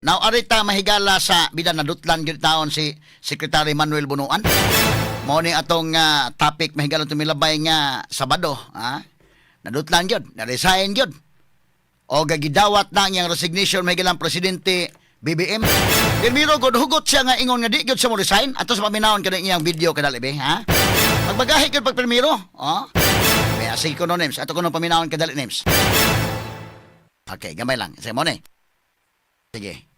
Now, arita mahigala sa bidan na dutlan gyud taon si Secretary Manuel Bunuan. Mao ni atong topic mahigala tumilabay nga Sabado, ha? Nadutlan gyud, na-resign gyud. O gagidawat na ang resignation mahigalang presidente BBM. Pirmiro gud hugot siya nga ingon nga di gyud siya mo resign ato sa paminawon kada iyang video kadali be, ha? Magbagahi gyud pag pirmiro, oh. Kaya sige ko no names, ato ko no paminawon kadali names. Okay, gamay lang. Say mo ni. Sige.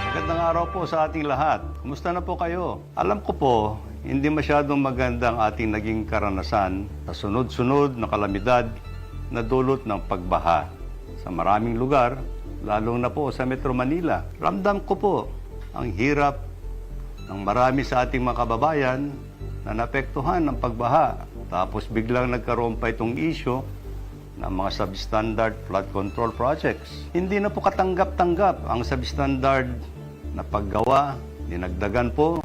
Magandang araw po sa ating lahat. Kumusta na po kayo? Alam ko po, hindi masyadong maganda ang ating naging karanasan sa sunod-sunod na kalamidad na dulot ng pagbaha sa maraming lugar, lalong na po sa Metro Manila. Ramdam ko po ang hirap ng marami sa ating mga kababayan na naapektuhan ng pagbaha. Tapos biglang nagkaroon pa itong issue ng mga substandard flood control projects. Hindi na po katanggap-tanggap ang substandard na paggawa, dinagdagan po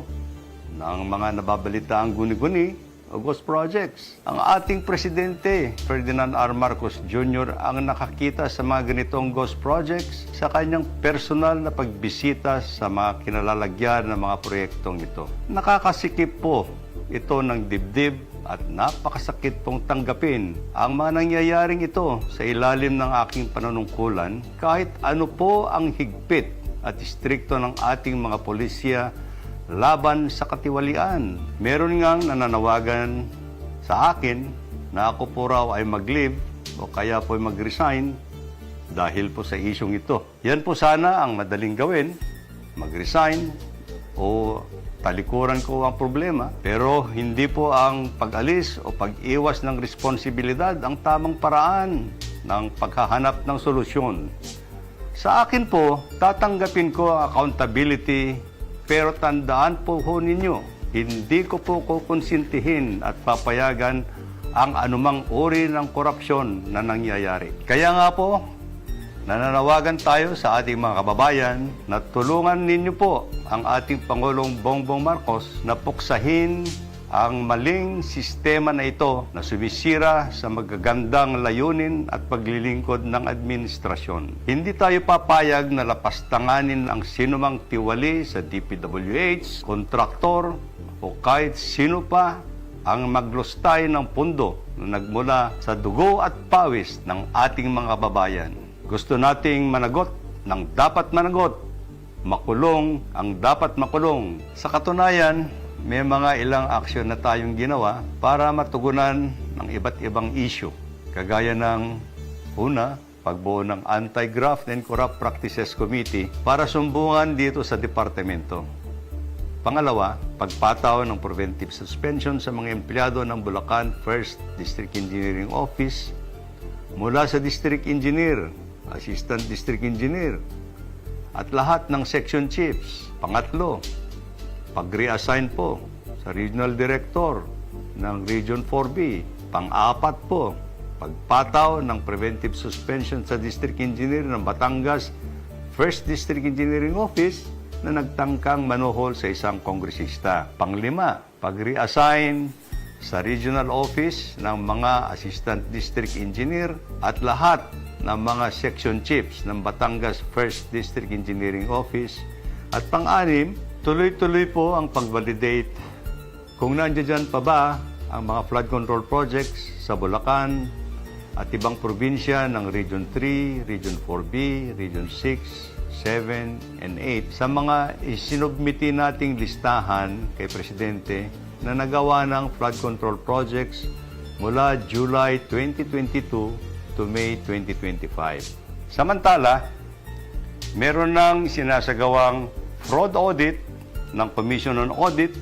ng mga nababalitaang guni-guni o ghost projects. Ang ating presidente, Ferdinand R. Marcos Jr., ang nakakita sa mga ganitong ghost projects sa kanyang personal na pagbisita sa mga kinalalagyan ng mga proyektong ito. Nakakasikip po ito ng dibdib at napakasakit pong tanggapin ang mga nangyayaring ito sa ilalim ng aking panunungkulan kahit ano po ang higpit at istrikto ng ating mga pulisya laban sa katiwalian. Meron ngang nananawagan sa akin na ako po raw ay mag-leave o kaya po ay mag-resign dahil po sa isyong ito. Yan po sana ang madaling gawin, mag-resign o talikuran ko ang problema. Pero hindi po ang pag-alis o pag-iwas ng responsibilidad ang tamang paraan ng paghahanap ng solusyon. Sa akin po, tatanggapin ko ang accountability, pero tandaan po ho ninyo, hindi ko po kukonsintihin at papayagan ang anumang uri ng korupsyon na nangyayari. Kaya nga po, nananawagan tayo sa ating mga kababayan na tulungan ninyo po ang ating Pangulong Bongbong Marcos na puksahin ang maling sistema na ito na sumisira sa magagandang layunin at paglilingkod ng administrasyon. Hindi tayo papayag na lapastanganin ang sinumang tiwali sa DPWH, kontraktor o kahit sino pa ang maglustay ng pundo na nagmula sa dugo at pawis ng ating mga kababayan. Gusto nating managot ng dapat managot, makulong ang dapat makulong. Sa katunayan, may mga ilang aksyon na tayong ginawa para matugunan ng iba't ibang issue. Kagaya ng una, pagbuo ng Anti-Graft and Corrupt Practices Committee para sumbungan dito sa departamento. Pangalawa, pagpataw ng preventive suspension sa mga empleyado ng Bulacan 1st District Engineering Office mula sa District Engineer, Assistant District Engineer, at lahat ng section chiefs. Pangatlo, pag-reassign po sa Regional Director ng Region 4B. Pang-apat po, pagpataw ng preventive suspension sa District Engineer ng Batangas 1st District Engineering Office na nagtangkang manuhol sa isang kongresista. Panglima, pag-reassign sa Regional Office ng mga Assistant District Engineer at lahat ng mga Section Chiefs ng Batangas 1st District Engineering Office. At pang-anim, tuloy-tuloy po ang pag-validate kung nandiyan pa ba ang mga flood control projects sa Bulacan at ibang probinsya ng Region 3, Region 4B, Region 6, 7, and 8 sa mga isinubmiti nating listahan kay Presidente na nagawa ng flood control projects mula July 2022 to May 2025. Samantala, meron nang sinasagawang fraud audit ng Commission on Audit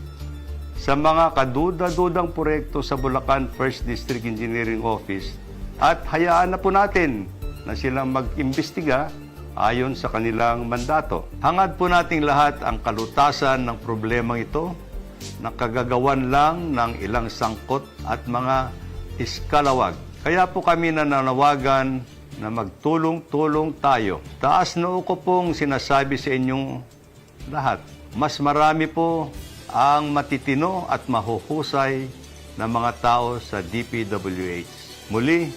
sa mga kaduda-dudang proyekto sa Bulacan 1st District Engineering Office at hayaan na po natin na silang mag-imbestiga ayon sa kanilang mandato. Hangad po nating lahat ang kalutasan ng problemang ito na kagagawan lang ng ilang sangkot at mga iskalawag. Kaya po kami nananawagan na magtulong-tulong tayo. Taas noo ko pong sinasabi sa inyong lahat. Mas marami po ang matitino at mahuhusay na mga tao sa DPWH. Muli,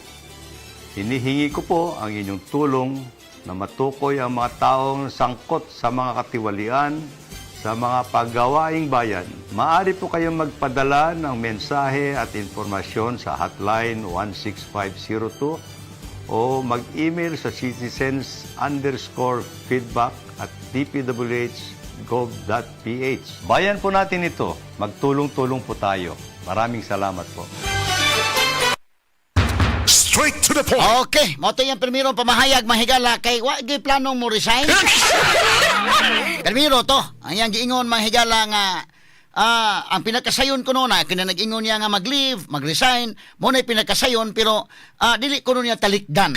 Hinihingi ko po ang inyong tulong na matukoy ang mga taong sangkot sa mga katiwalian sa mga paggawaing bayan. Maaari po kayong magpadala ng mensahe at informasyon sa hotline 16502 o mag-email sa citizens_feedback@dpwh.gov.ph. Bayan po natin ito. Magtulong-tulong po tayo. Maraming salamat po. Straight to the point. Okay, mo to yung permiro pamahayag mahigala kay wa gyud planong mo resign. Permiro to, ang yang giingon mahigala nga ang pinakasayon ko noon kina nag-ingon niya nga mag-leave, mag-resign, mo na pinakasayon pero dili ko niya talikdan.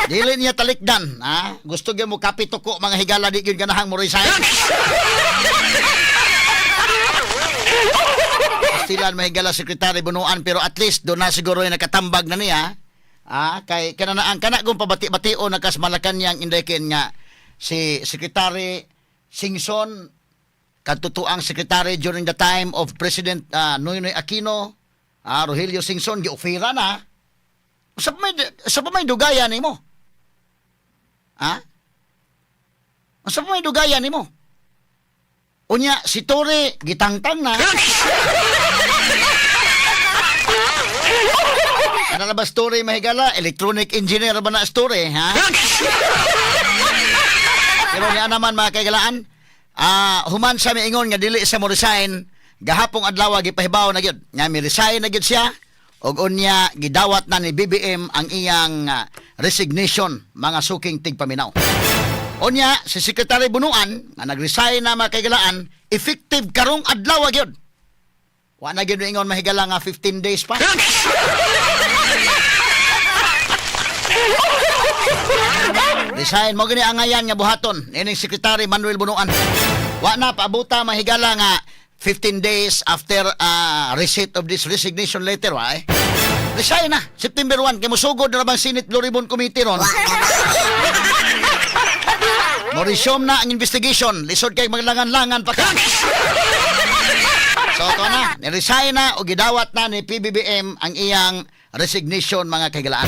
Dili niya talikdan, gusto gyud mo kapito ko mga higala di gyud ganahang mo resign. Silan mahigala Sekretary Bunuan pero at least doon na siguro yung nakatambag na niya kay kananaan kana kung pabati-batio nakas Malacanang indekin nga si Secretary Singson katutuang secretary during the time of President Noynoy Aquino, Rogelio Singson giofira na sa pa may dugayan nimo sa pa may dugayan nimo unya si Tore gitangtang na. Ano na ba story mahigala? Electronic engineer ba na story, ha? Pero niya naman mga kaigalaan, human sa miingon nga dili sa mo resign, gahapong adlaw gipahibaw na gyud. Nga mi resign na gyud siya ug unya gidawat na ni BBM ang iyang resignation mga suking tigpaminaw. Unya si Secretary Bunuan nga nag-resign na mga kaigalaan, effective karong adlaw gyud. Wa na gyud ingon mahigala nga 15 days pa. Resign mo gani angayan nga buhaton ining Secretary Manuel Bunuan. Wa na paabuta mahigala nga 15 days after receipt of this resignation letter wa resign na September 1 kay mosugod na bang Senate Blue Ribbon Committee ron. Mo resume na ang investigation lisod kay maglangan-langan pa ka. So ito na, niresign na o gidawat na ni PBBM ang iyang resignation mga kaigalaan.